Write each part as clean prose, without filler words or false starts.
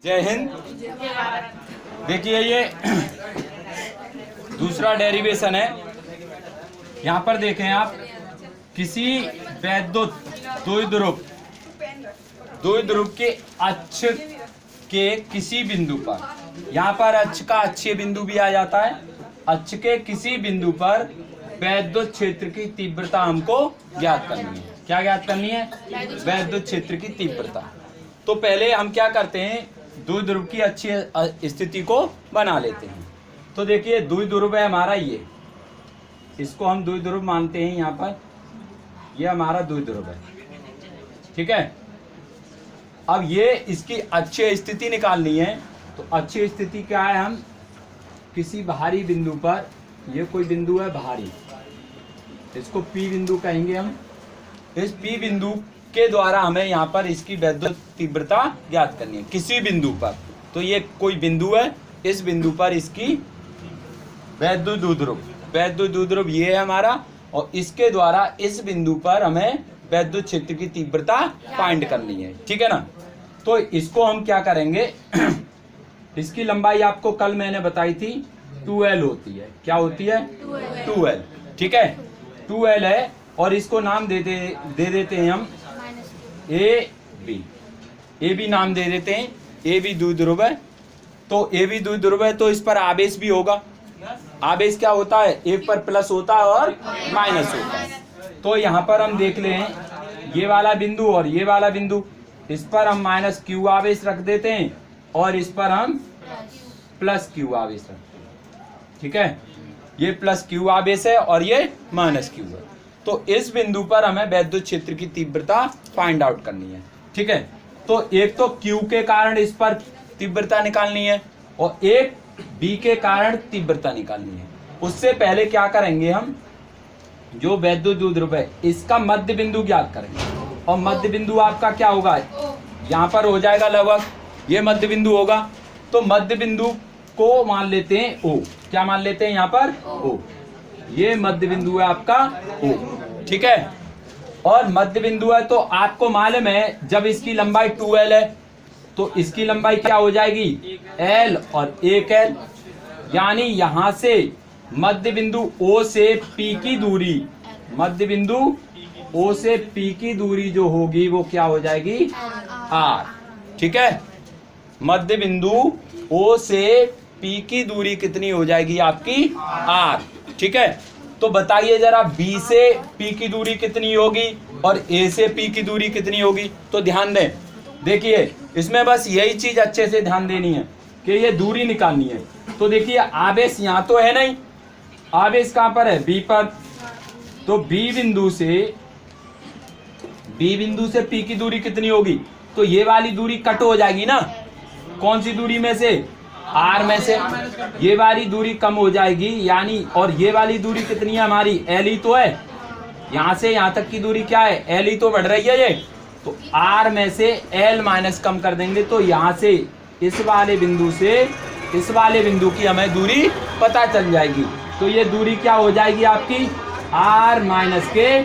जय हिंद। देखिए ये दूसरा डेरिवेशन है। यहाँ पर देखें आप, किसी वैद्युत द्विध्रुव के अक्ष के किसी बिंदु पर, यहाँ पर अक्ष का अक्षीय बिंदु भी आ जाता है, अक्ष के किसी बिंदु पर वैद्युत क्षेत्र की तीव्रता हमको ज्ञात करनी है। क्या ज्ञात करनी है? वैद्युत क्षेत्र की तीव्रता। तो पहले हम क्या करते हैं, द्विध्रुव की अच्छी स्थिति को बना लेते हैं। तो देखिए द्विध्रुव है हमारा, ये इसको हम द्विध्रुव मानते हैं। यहाँ पर ये हमारा द्विध्रुव है, ठीक है। अब ये इसकी अच्छी स्थिति निकालनी है। तो अच्छी स्थिति क्या है, हम किसी बाहरी बिंदु पर, ये कोई बिंदु है बाहरी, इसको P बिंदु कहेंगे हम। इस P बिंदु के द्वारा हमें यहाँ पर इसकी वैद्युत तीव्रता ज्ञात करनी है किसी बिंदु पर। तो ये कोई बिंदु है, इस बिंदु पर इसकी वैद्युत द्विध्रुव ये है हमारा, और इसके द्वारा इस बिंदु पर हमें वैद्युत क्षेत्र की तीव्रता फाइंड करनी है, ठीक है ना। तो इसको हम क्या करेंगे, इसकी लंबाई आपको कल मैंने बताई थी 2L होती है। क्या होती है? 2L, ठीक है। 2L है, और इसको नाम दे देते हैं हम AB नाम दे देते हैं। AB द्विध्रुव है, तो AB द्विध्रुव है तो इस पर आवेश भी होगा। आवेश क्या होता है, एक पर प्लस होता है और माइनस होता है। तो यहाँ पर हम देख लें, ये वाला बिंदु और ये वाला बिंदु, इस पर हम माइनस Q आवेश रख देते हैं और इस पर हम प्लस Q आवेश रखते हैं, ठीक है। ये प्लस Q आवेश है और ये माइनस Q है। तो इस बिंदु पर हमें वैद्युत क्षेत्र की तीव्रता फाइंड आउट करनी है, ठीक है। तो एक तो Q के कारण इस पर तीव्रता निकालनी है और एक B के कारण तीव्रता निकालनी है। उससे पहले क्या करेंगे, हम जो वैद्युत द्विध्रुव है इसका मध्य बिंदु ज्ञात करेंगे। और मध्य बिंदु आपका क्या होगा, यहाँ पर हो जाएगा लगभग, ये मध्य बिंदु होगा। तो मध्य बिंदु को मान लेते हैं O। क्या मान लेते हैं यहाँ पर? O। ये मध्य बिंदु है आपका O, ठीक है। और मध्य बिंदु है तो आपको मालूम है, जब इसकी लंबाई 2L है तो इसकी लंबाई क्या हो जाएगी, L और 1L। यानी यहां से मध्य बिंदु O से P की दूरी, मध्य बिंदु O से P की दूरी जो होगी वो क्या हो जाएगी, R, ठीक है। मध्य बिंदु O से P की दूरी कितनी हो जाएगी आपकी, R, ठीक है। तो बताइए जरा, B से P की दूरी कितनी होगी और A से P की दूरी कितनी होगी। तो ध्यान दें, देखिए इसमें बस यही चीज अच्छे से ध्यान देनी है कि ये दूरी निकालनी है। तो देखिए आवेश यहाँ तो है नहीं, आवेश कहाँ पर है, B पर। तो B बिंदु से P की दूरी कितनी होगी, तो ये वाली दूरी कट हो जाएगी ना। कौन सी दूरी में से, R में से। ये वाली दूरी कम हो जाएगी, यानी, और ये वाली दूरी कितनी है हमारी, L ही तो है। यहाँ से यहाँ तक की दूरी क्या है, L ही तो बढ़ रही है ये। तो R में से L माइनस कम कर देंगे तो यहाँ से इस वाले बिंदु से इस वाले बिंदु की हमें दूरी पता चल जाएगी। तो ये दूरी क्या हो जाएगी आपकी, R माइनस के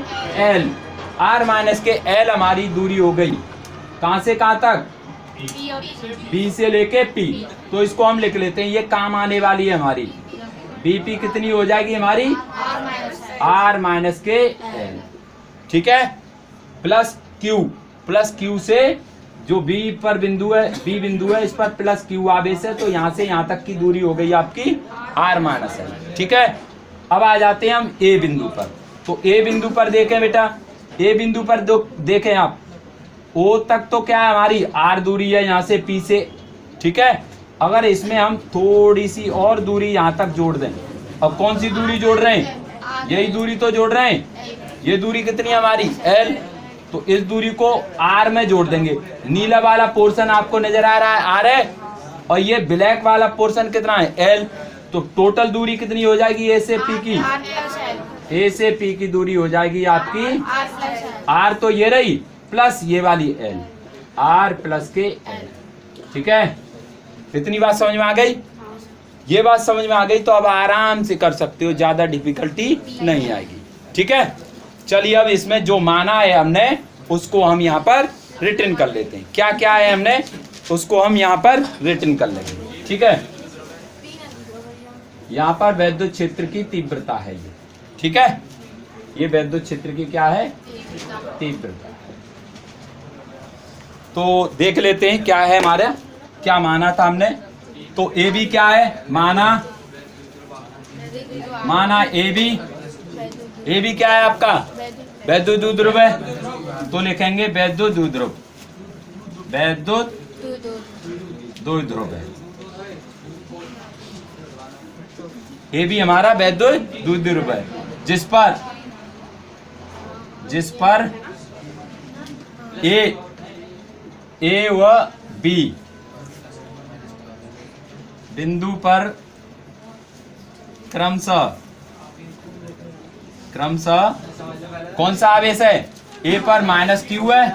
L। R माइनस के L हमारी दूरी हो गई कहाँ से कहाँ तक, B से लेके P। तो इसको हम लिख लेते हैं, ये काम आने वाली है हमारी। BP कितनी हो जाएगी हमारी, R माइनस के L, ठीक है। प्लस Q से जो B पर बिंदु है, B बिंदु है, इस पर प्लस Q आवेश है। तो यहाँ से यहाँ तक की दूरी हो गई आपकी R माइनस L, ठीक है। अब आ जाते हैं हम A बिंदु पर। तो A बिंदु पर देखें बेटा, A बिंदु पर देखें आप, O तक तो क्या है हमारी R दूरी है यहाँ से P से, ठीक है। अगर इसमें हम थोड़ी सी और दूरी यहाँ तक जोड़ दें, अब कौन सी दूरी जोड़ रहे हैं, यही दूरी तो जोड़ रहे हैं। ये दूरी कितनी है हमारी, L। तो इस दूरी को R में जोड़ देंगे। नीला वाला पोर्शन आपको नजर आ रहा है, R है, और ये ब्लैक वाला पोर्शन कितना है, L। तो टोटल दूरी कितनी हो जाएगी A से P की, A से P की दूरी हो जाएगी आपकी R, तो ये रही, प्लस ये वाली L, R प्लस के L, ठीक है। इतनी बात समझ में आ गई, ये बात समझ में आ गई तो अब आराम से कर सकते हो, ज्यादा डिफिकल्टी नहीं आएगी, ठीक है। चलिए अब इसमें जो माना है हमने उसको हम यहाँ पर रिटर्न कर लेते हैं। क्या क्या है हमने, उसको हम यहाँ पर रिटर्न कर लेंगे। ठीक है, यहाँ पर वैद्युत क्षेत्र की तीव्रता है ये। ठीक है, ये वैद्युत क्षेत्र की क्या है? तीव्रता। तो देख लेते हैं क्या है हमारा, क्या माना था हमने। तो ए बी क्या है? माना ए बी क्या है आपका? वैद्युत द्विध्रुव है। तो लिखेंगे वैद्युत द्विध्रुव, वैद्युत द्विध्रुव है। ए भी हमारा वैद्युत द्विध्रुव है, जिस पर ए व बी बिंदु पर क्रमशः कौन सा आवेश है? ए पर माइनस क्यू है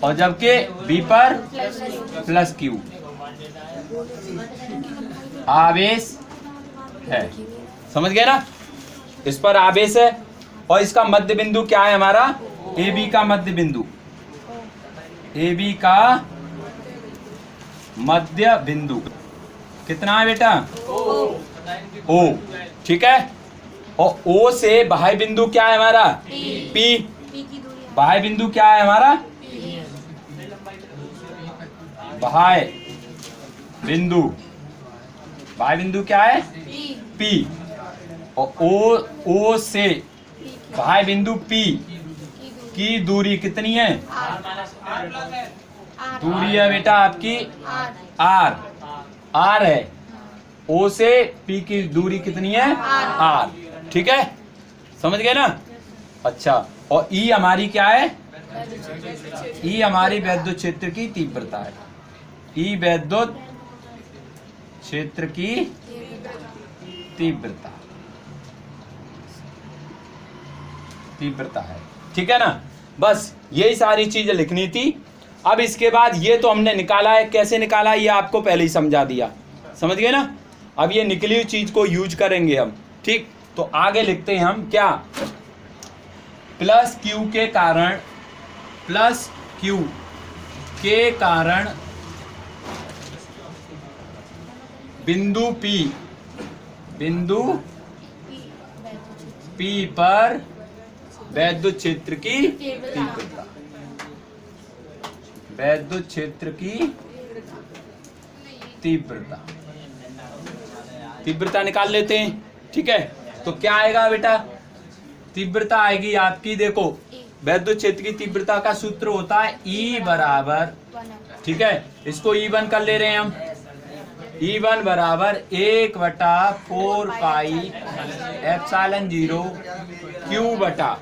और जबकि बी पर प्लस क्यू आवेश है। समझ गए ना? इस पर आवेश है और इसका मध्य बिंदु क्या है हमारा? ए बी का मध्य बिंदु, ए बी का मध्य बिंदु कितना है बेटा? ओ। ठीक है, और ओ से बाह्य बिंदु क्या है हमारा? पी। बाह्य बिंदु क्या है हमारा? बाह्य बिंदु क्या है? पी। और ओ से बाह्य बिंदु पी की दूरी कितनी है? दूरी है बेटा आपकी आर है। ओ से पी की दूरी कितनी है? आर। ठीक है, समझ गए ना? अच्छा, और ई हमारी क्या है? ई हमारी वैद्युत क्षेत्र की तीव्रता है। ई वैद्युत क्षेत्र की तीव्रता है। ठीक है ना? बस यही सारी चीजें लिखनी थी। अब इसके बाद ये तो हमने निकाला है, कैसे निकाला ये आपको पहले ही समझा दिया। समझ गए ना? अब ये निकली हुई चीज को यूज करेंगे हम। ठीक, तो आगे लिखते हैं हम क्या? प्लस क्यू के कारण बिंदु पी पर वैद्युत क्षेत्र की तीव्रता, वैद्युत क्षेत्र की तीव्रता निकाल लेते हैं। ठीक है, तो क्या आएगा बेटा? तीव्रता आएगी आपकी, देखो वैद्युत क्षेत्र की तीव्रता का सूत्र होता है E बराबर, ठीक है, इसको E1 कर ले रहे हैं हम। E1 बराबर 1/4 पाई एप्सिलॉन 0 Q बटा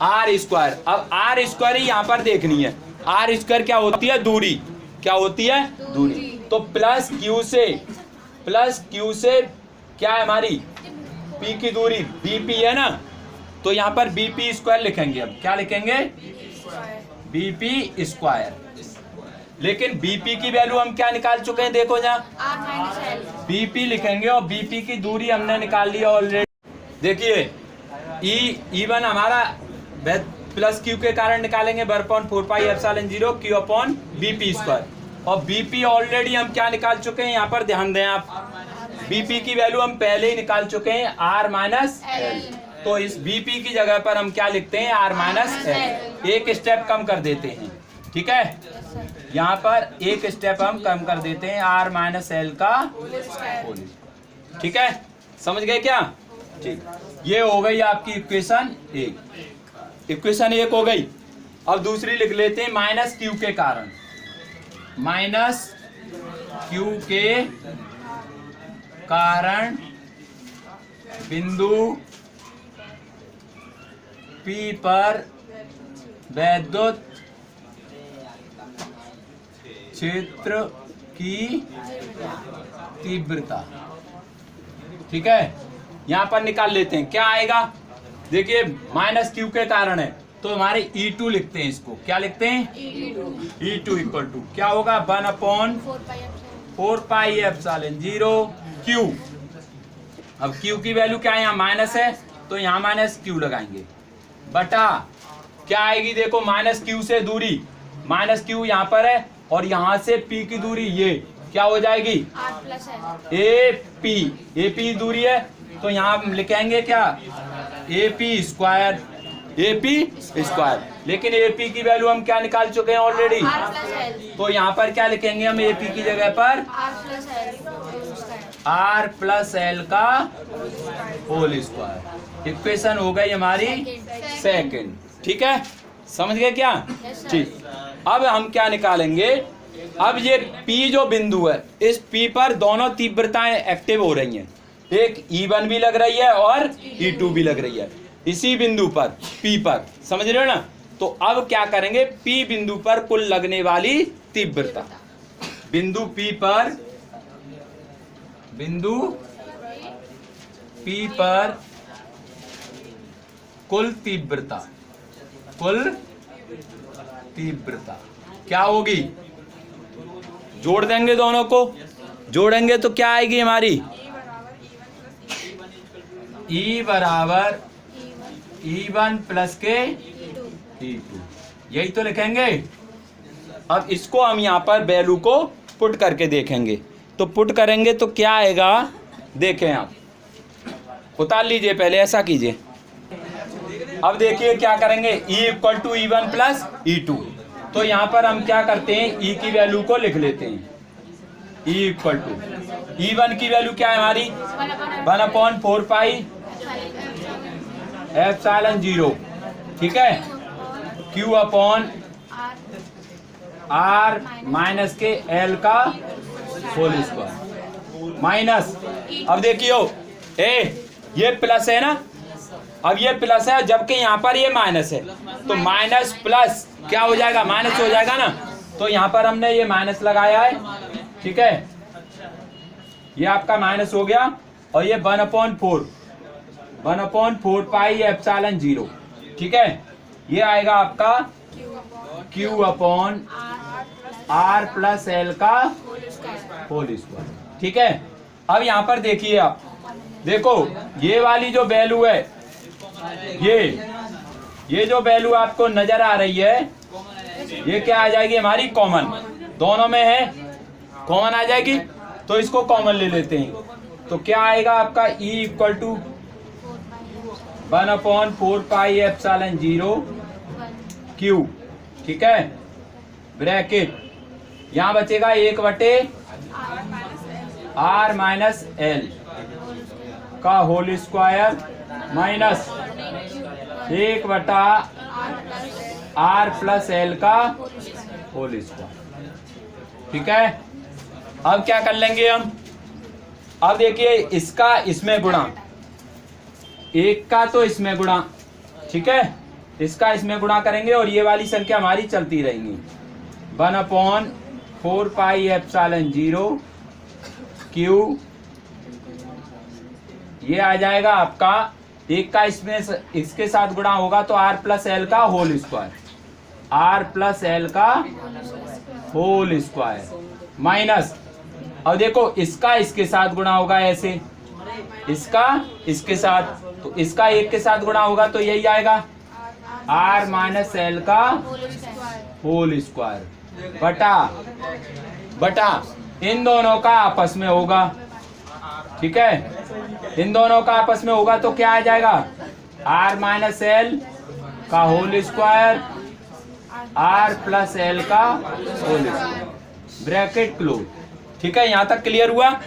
R स्क्वायर। अब R स्क्वायर ही यहाँ पर देखनी है। R स्क्वायर क्या होती है? दूरी। क्या होती है? दूरी। तो प्लस क्यू से क्या है हमारी? P की दूरी BP है ना, तो यहाँ पर BP स्क्वायर लिखेंगे। अब क्या लिखेंगे? BP square. लेकिन BP की वैल्यू हम क्या निकाल चुके हैं? देखो जहाँ BP लिखेंगे और BP की दूरी हमने निकाल ली ऑलरेडी। देखिए E1 हमारा प्लस क्यू के कारण निकालेंगे 1/4 pi epsilon 0 Q upon BP square. और BP ऑलरेडी हम क्या निकाल चुके हैं? यहाँ पर ध्यान दें आप, BP की वैल्यू हम पहले ही निकाल चुके हैं R माइनस L। तो इस BP की जगह पर हम क्या लिखते हैं? R minus L। एक स्टेप कम कर देते हैं। ठीक है, यहाँ पर एक स्टेप हम कम कर देते हैं, R माइनस L का होल। ठीक है, समझ गए क्या? ठीक, ये हो गई आपकी इक्वेशन 1। इक्वेशन 1 हो गई। अब दूसरी लिख लेते हैं, माइनस क्यू के कारण बिंदु P पर वैद्युत क्षेत्र की तीव्रता। ठीक है, यहां पर निकाल लेते हैं, क्या आएगा? देखिए माइनस क्यू के कारण है तो हमारे E2 लिखते हैं। इसको क्या लिखते हैं? E2 इक्वल टू क्या होगा? 1/4 पाई एप्सिलॉन 0 Q। अब Q की वैल्यू क्या है? यहाँ माइनस है तो यहाँ माइनस Q लगाएंगे बटा क्या आएगी देखो, माइनस क्यू से दूरी, माइनस क्यू यहाँ पर है और यहाँ से पी की दूरी ये क्या हो जाएगी ए पी दूरी है, तो यहाँ हम लिखेंगे क्या ए पी स्क्वायर, लेकिन ए पी की वैल्यू हम क्या निकाल चुके हैं ऑलरेडी, तो यहाँ पर क्या लिखेंगे हम ए पी की जगह पर आर प्लस एल का होल स्क्वायर। इक्वेशन हो गई हमारी सेकंड। ठीक है, समझ गए क्या? ठीक, अब हम क्या निकालेंगे, अब ये P जो बिंदु है, इस P पर दोनों तीव्रताएं एक्टिव हो रही हैं, एक E1 भी लग रही है और E2 भी लग रही है इसी बिंदु पर P पर, समझ रहे हो ना? तो अब क्या करेंगे, P बिंदु पर कुल लगने वाली तीव्रता, बिंदु P पर कुल तीव्रता क्या होगी, जोड़ देंगे, दोनों को जोड़ेंगे तो क्या आएगी हमारी E बराबर E1 प्लस के E2, यही तो लिखेंगे। अब इसको हम यहाँ पर वैल्यू को पुट करके देखेंगे, तो पुट करेंगे तो क्या आएगा, देखें आप, उतार लीजिए पहले, ऐसा कीजिए। अब देखिए क्या करेंगे, E equal to E1 plus E2, तो यहाँ पर हम क्या करते हैं, E की वैल्यू को लिख लेते हैं, E इक्वल टू E1 की वैल्यू क्या है हमारी 1/4 पाई एप्सिलॉन 0, ठीक है, Q अपॉन R माइनस के L का होल स्क्वायर माइनस, अब देखियो ये प्लस है ना, अब ये प्लस है जबकि यहाँ पर ये माइनस है, तो माइनस प्लस क्या हो जाएगा, माइनस हो जाएगा ना, तो यहाँ पर हमने ये माइनस लगाया है, ठीक है, ये आपका माइनस हो गया, और ये 1/4 पाई एप्सिलॉन 0, ठीक है, ये आएगा आपका Q upon R plus L का होल स्क्वायर, ठीक है। अब यहाँ पर देखिए आप, देखो ये वाली जो वैल्यू है, ये जो वैल्यू आपको नजर आ रही है, ये क्या आ जाएगी हमारी कॉमन, दोनों में है कॉमन आ जाएगी, तो इसको कॉमन ले लेते हैं, तो क्या आएगा आपका E equal to 1/4 pi epsilon 0 Q, ठीक है, ब्रैकेट यहाँ बचेगा 1/R माइनस L का whole square minus 1/R plus L का होल स्क्वायर, ठीक है। अब क्या कर लेंगे हम, अब देखिए इसका इसमें गुणा, एक का तो इसमें गुणा, ठीक है, इसका इसमें गुणा करेंगे और ये वाली संख्या हमारी चलती रहेंगी, 1/4 पाई एप्सिलॉन 0 Q, ये आ जाएगा आपका, एक का इसमें इसके साथ गुणा होगा तो R प्लस L का whole square, R plus L का होल स्क्वायर माइनस, अब देखो इसका इसके साथ गुणा होगा ऐसे, इसका इसके साथ, तो इसका एक के साथ गुणा होगा तो यही आएगा R माइनस L का होल स्क्वायर बटा इन दोनों का आपस में होगा, ठीक है, इन दोनों का आपस में होगा तो क्या आ जाएगा, R माइनस L का whole square R plus L का होल स्क्वायर, ब्रैकेट क्लोज, ठीक है, यहाँ तक क्लियर हुआ।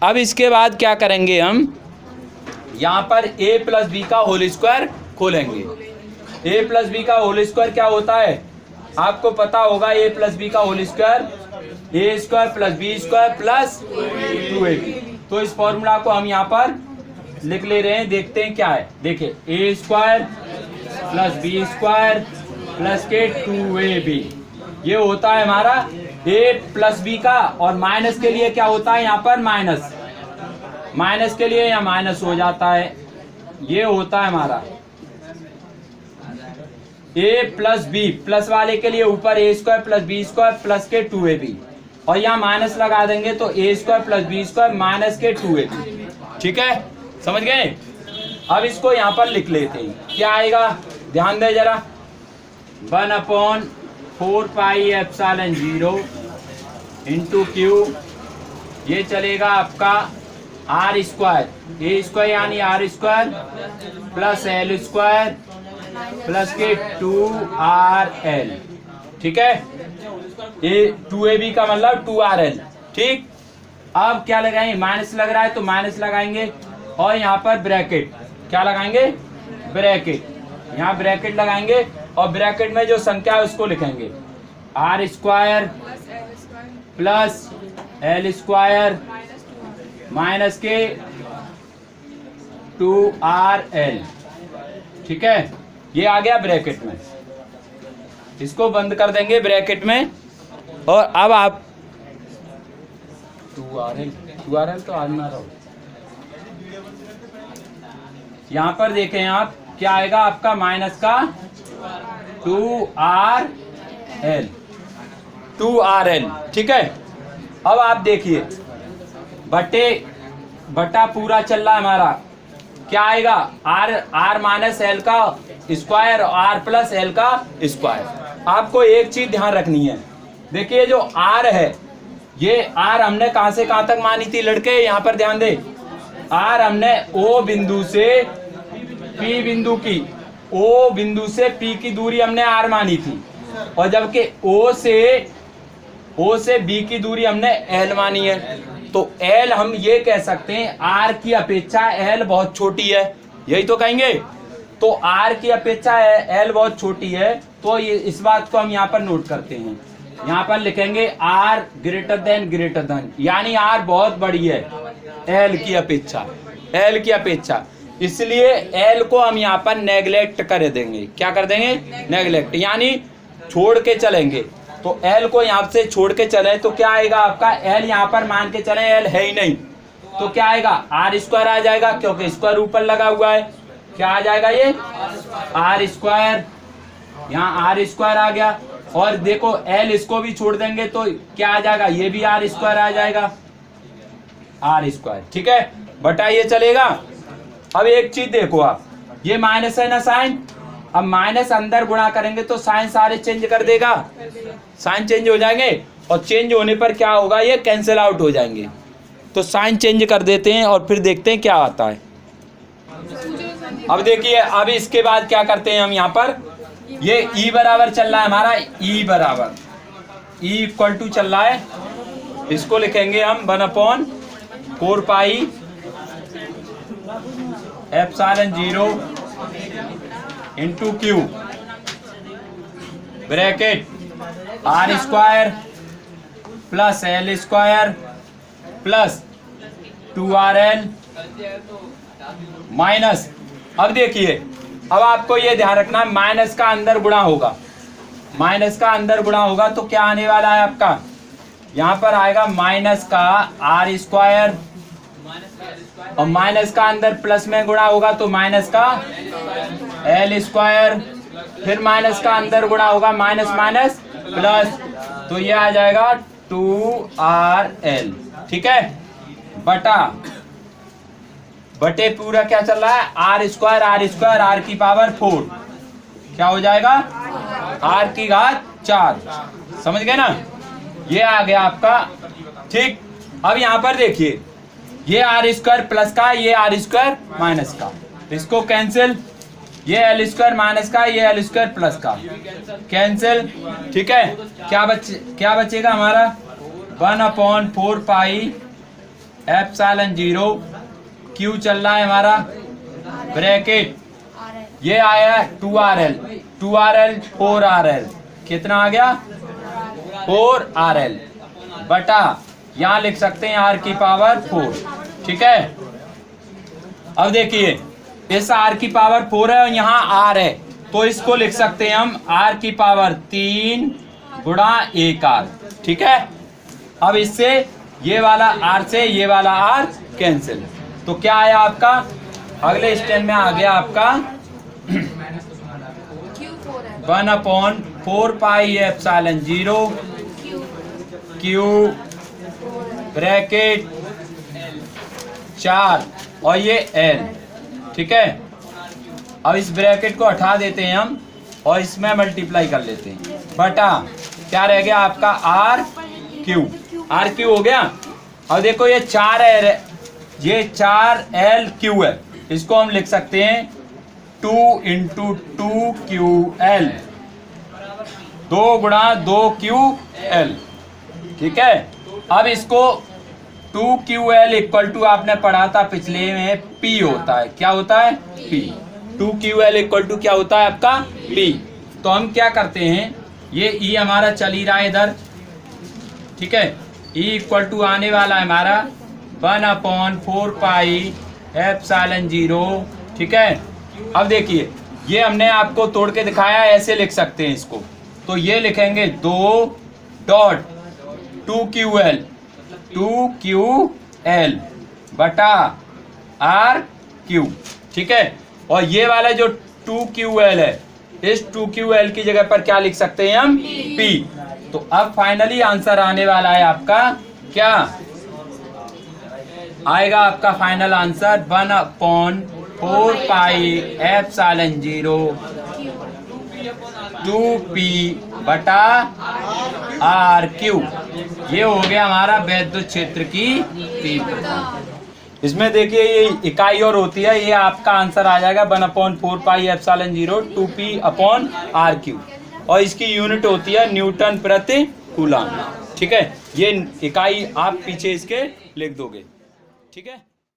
अब इसके बाद क्या करेंगे हम, यहाँ पर a प्लस बी का होल स्क्वायर खोलेंगे। a प्लस बी का होल स्क्वायर क्या होता है, आपको पता होगा, a प्लस बी का whole square a square plus B square plus 2ab, तो इस फॉर्मूला को हम यहाँ पर लिख ले रहे हैं, देखते हैं क्या है, देखिए a square plus B square plus के 2ab, ये होता है हमारा a प्लस बी का, और माइनस के लिए क्या होता है यहाँ पर, माइनस के लिए यहाँ माइनस हो जाता है, ये होता है हमारा a प्लस बी, प्लस वाले के लिए ऊपर a square plus B square plus के 2ab, और यहाँ माइनस लगा देंगे तो a square plus B square minus के 2ab, ठीक है, समझ गए। अब इसको यहाँ पर लिख लेते हैं, क्या आएगा ध्यान दे जरा, 1/4πε0 इंटू क्यू, ये चलेगा आपका आर स्क्वायर, ए स्क्वायर यानी R square plus L square plus के 2RL। ठीक है, ये 2AB का मतलब 2RL। ठीक, अब क्या लगाएंगे, माइनस लग रहा है तो माइनस लगाएंगे और यहाँ पर ब्रैकेट, क्या लगाएंगे, ब्रैकेट, यहाँ ब्रैकेट लगाएंगे और ब्रैकेट में जो संख्या है उसको लिखेंगे R square plus L square minus के 2RL। ठीक है, ये आ गया ब्रैकेट में, इसको बंद कर देंगे ब्रैकेट में। और अब आप 2RL तो आज ना रहो, यहां पर देखें आप क्या आएगा आपका माइनस का 2RL। ठीक है, अब आप देखिए बटा पूरा चल रहा है हमारा, क्या आएगा आर माइनस एल का स्क्वायर और आर प्लस एल का स्क्वायर। आपको एक चीज ध्यान रखनी है, देखिए जो आर है, ये आर हमने कहां से कहां तक मानी थी लड़के, यहाँ पर ध्यान दे, आर हमने ओ बिंदु से पी बिंदु की, ओ बिंदु से पी की दूरी हमने आर मानी थी, और जबकि ओ से बी की दूरी हमने एल मानी है। तो एल हम ये कह सकते हैं आर की अपेक्षा एल बहुत छोटी है, यही तो कहेंगे। तो आर की अपेक्षा एल बहुत छोटी है, तो ये इस बात को हम यहाँ पर नोट करते हैं, यहाँ पर लिखेंगे आर ग्रेटर देन, यानी आर बहुत बड़ी है एल की अपेक्षा, इसलिए एल को हम यहाँ पर नेग्लेक्ट कर देंगे। क्या कर देंगे, नेग्लेक्ट, यानी छोड़ के चलेंगे। तो एल को यहाँ से छोड़ के चले तो क्या आएगा आपका, एल यहाँ पर मान के चले एल है ही नहीं, तो क्या आएगा आर स्क्वायर आ जाएगा, क्योंकि स्क्वायर ऊपर लगा हुआ है। क्या आ जाएगा, ये आर स्क्वायर, यहाँ आर स्क्वायर आ गया। और देखो एल इसको भी छोड़ देंगे तो क्या आ जाएगा, ये भी आर स्क्वायर आ जाएगा, आर स्क्वायर। ठीक है, बटा ये चलेगा। अब एक चीज देखो आप, ये माइनस है ना साइन, अब माइनस अंदर गुणा करेंगे तो साइन सारे चेंज कर देगा, साइन चेंज हो जाएंगे, और चेंज होने पर क्या होगा, ये कैंसिल आउट हो जाएंगे। तो साइन चेंज कर देते हैं और फिर देखते हैं क्या आता है। अब देखिए, अब इसके बाद क्या करते हैं हम, यहाँ पर ये ई बराबर चल रहा है हमारा, ई बराबर ई इक्वल टू चल रहा है, इसको लिखेंगे हम 1/4πε0 into Q, bracket R square plus L square plus 2RL minus. अब देखिए, अब आपको ये ध्यान रखना, माइनस का अंदर गुणा होगा, माइनस का अंदर गुणा होगा तो क्या आने वाला है आपका, यहाँ पर आएगा माइनस का आर स्क्वायर, और माइनस का अंदर प्लस में गुणा होगा तो माइनस का एल स्क्वायर, फिर माइनस का अंदर गुणा होगा माइनस माइनस प्लस, तो ये आ जाएगा 2RL। ठीक है, बटे पूरा क्या चल रहा है, आर स्क्वायर आर की पावर 4, क्या हो जाएगा, आर की घात 4। समझ गए ना, ये आ गया आपका। ठीक, अब यहाँ पर देखिए, ये आर स्क्वायर प्लस का, ये आर स्क्वायर माइनस का, इसको कैंसिल, ये एल स्क्वायर माइनस का, ये एल स्क्वायर प्लस का कैंसिल। ठीक है, क्या बचेगा हमारा, 1/4πε0 क्यू चल रहा है हमारा, ब्रैकेट ये आया 2RL 4RL, कितना आ गया, 4RL, बटा यहाँ लिख सकते हैं आर की पावर 4। ठीक है, अब देखिए, इस आर की पावर 4 है और यहाँ आर है, तो इसको लिख सकते हैं हम आर की पावर 3 गुणा 1R। ठीक है, अब इससे ये वाला आर से ये वाला आर कैंसिल, तो क्या आया आपका, अगले स्टेप में आ गया आपका 1/4πε0 क्यू ब्रैकेट 4 और ये एल। ठीक है, अब इस ब्रैकेट को हटा देते हैं हम, और इसमें मल्टीप्लाई कर लेते हैं बटा क्या रह गया आपका आर क्यू हो गया। और देखो ये 4L है, ये 4L क्यू है, इसको हम लिख सकते हैं 2 × 2QL, 2 × 2QL। ठीक है, अब इसको 2QL इक्वल टू आपने पढ़ा था पिछले में P होता है, क्या होता है P। 2QL इक्वल टू क्या होता है आपका P। तो हम क्या करते हैं, ये E हमारा चल ही रहा है इधर, ठीक है, E इक्वल टू आने वाला है हमारा 1/4πε0। ठीक है, अब देखिए ये हमने आपको तोड़ के दिखाया, ऐसे लिख सकते हैं इसको। तो ये लिखेंगे 2.2QL बटा RQ। ठीक है, और ये वाला जो 2QL है, इस 2QL की जगह पर क्या लिख सकते हैं हम P। तो अब फाइनली आंसर आने वाला है आपका, क्या आएगा आपका फाइनल आंसर 1/4πε0 2P बटा RQ। ये हो गया हमारा विद्युत क्षेत्र की तीव्रता। इसमें देखिए ये इकाई और होती है, ये आपका आंसर आ जाएगा 1/4πε0 2P/RQ, और इसकी यूनिट होती है न्यूटन प्रति कूलम। ठीक है, ये इकाई आप पीछे इसके लिख दोगे। ठीक है।